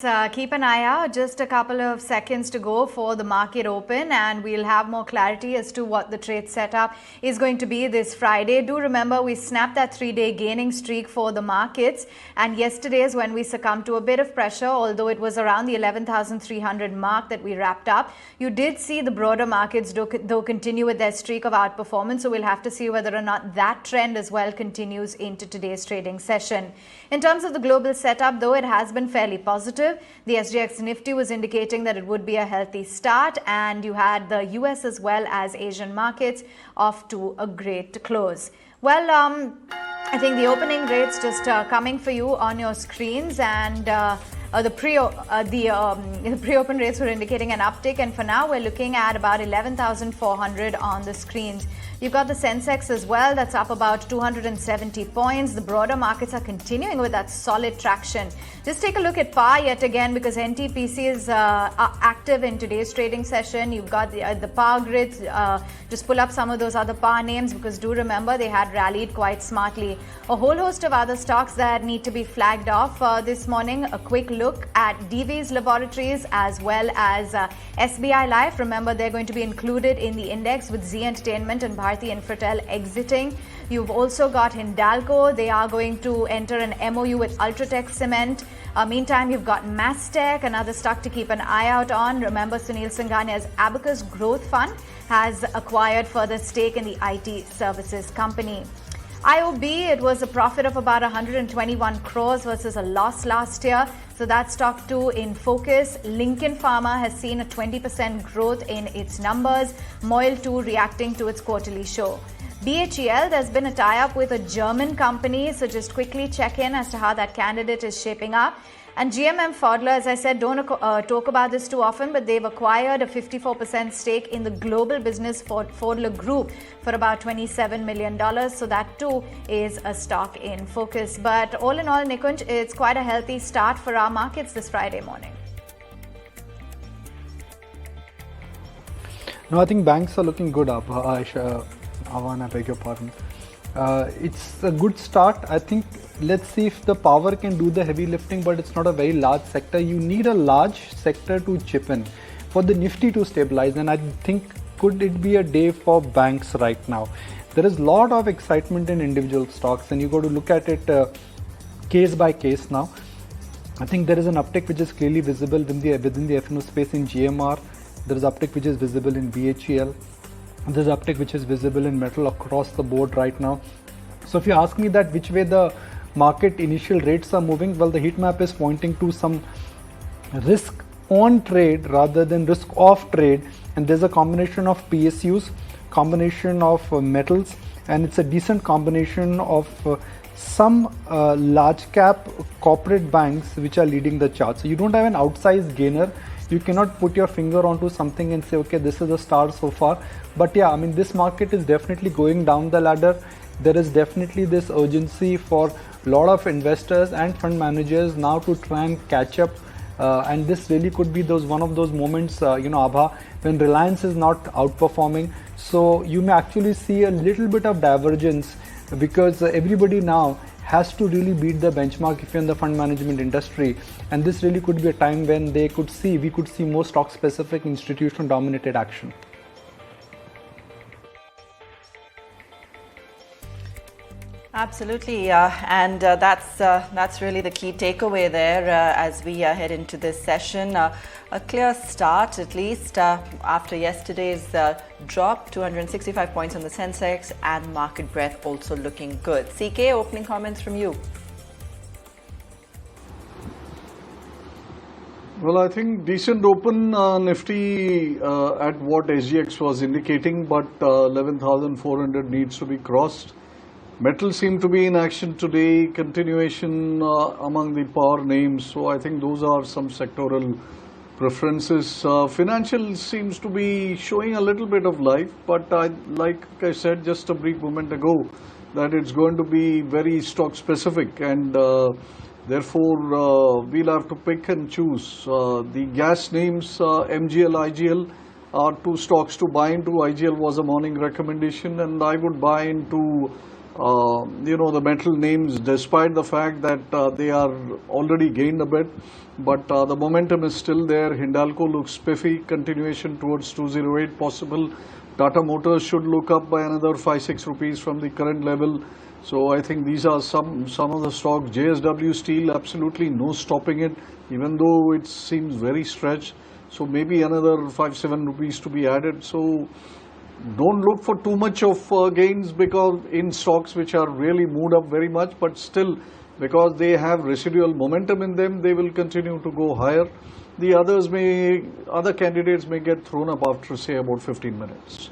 Keep an eye out. Just a couple of seconds to go for the market open, and we'll have more clarity as to what the trade setup is going to be this Friday. Do remember we snapped that 3-day gaining streak for the markets, and yesterday is when we succumbed to a bit of pressure, although it was around the 11,300 mark that we wrapped up. You did see the broader markets though continue with their streak of outperformance, so we'll have to see whether or not that trend as well continues into today's trading session. In terms of the global setup, though, it has been fairly positive. The SGX Nifty was indicating that it would be a healthy start, and you had the US as well as Asian markets off to a great close. Well, I think the opening rates just coming for you on your screens, and the pre-open rates were indicating an uptick, and for now we're looking at about 11,400 on the screens. You've got the Sensex as well, that's up about 270 points. The broader markets are continuing with that solid traction. Just take a look at PAR yet again, because NTPC is active in today's trading session. You've got the PAR grids. Just pull up some of those other PAR names, because do remember they had rallied quite smartly. A whole host of other stocks that need to be flagged off this morning. A quick look at Divi's Laboratories as well as SBI Life. Remember, they're going to be included in the index with Zee Entertainment and Bharti Infratel exiting. You've also got Hindalco. They are going to enter an MOU with Ultratech Cement. Meantime, you've got Mastech, another stock to keep an eye out on. Remember, Sunil Singhania's Abacus Growth Fund has acquired further stake in the IT services company. IOB, it was a profit of about 121 crores versus a loss last year. So that stock too in focus. Lincoln Pharma has seen a 20% growth in its numbers. Moil too reacting to its quarterly show. BHEL, there's been a tie-up with a German company, so just quickly check in as to how that candidate is shaping up. And GMM Pfaudler, as I said, don't talk about this too often, but they've acquired a 54% stake in the global business Pfaudler Group for about $27 million. So that too is a stock in focus. But all in all, Nikunj, it's quite a healthy start for our markets this Friday morning. No, I think banks are looking good up. Avan, I beg your pardon. It's a good start. I think let's see if the power can do the heavy lifting, but it's not a very large sector. You need a large sector to chip in for the Nifty to stabilize, and I think could it be a day for banks right now? There is a lot of excitement in individual stocks, and you got to look at it case by case now. I think there is an uptick which is clearly visible within the F&O space in GMR. There is uptick which is visible in BHEL. There's uptick which is visible in metal across the board right now. So if you ask me that which way the market initial rates are moving, well, the heat map is pointing to some risk on trade rather than risk off trade, and there's a combination of PSUs, combination of metals, and it's a decent combination of some large cap corporate banks which are leading the chart. So you don't have an outsized gainer. You cannot put your finger onto something and say, okay, this is the star so far. But yeah, I mean, this market is definitely going down the ladder. There is definitely this urgency for a lot of investors and fund managers now to try and catch up. And this really could be one of those moments, Abha, when Reliance is not outperforming. So you may actually see a little bit of divergence, because everybody now has to really beat the benchmark if you're in the fund management industry, and this really could be a time when we could see more stock specific institution dominated action. Absolutely, and that's really the key takeaway there as we head into this session. A clear start, at least after yesterday's drop, 265 points on the Sensex, and market breadth also looking good. CK, opening comments from you. Well, I think decent open Nifty at what SGX was indicating, but 11,400 needs to be crossed. Metal seem to be in action today, continuation among the power names, so I think those are some sectoral preferences. Financial seems to be showing a little bit of life, but like I said just a brief moment ago, that it's going to be very stock specific, and therefore we'll have to pick and choose. The gas names, MGL, IGL, are two stocks to buy into. IGL was a morning recommendation, and I would buy into the metal names, despite the fact that they are already gained a bit, but the momentum is still there. Hindalco looks spiffy, continuation towards 208 possible. Tata Motors should look up by another 5-6 rupees from the current level. So I think these are some of the stocks. JSW Steel, absolutely no stopping it, even though it seems very stretched. So maybe another 5-7 rupees to be added. So don't look for too much of gains because in stocks which are really moved up very much, but still because they have residual momentum in them, they will continue to go higher. The other candidates may get thrown up after say about 15 minutes.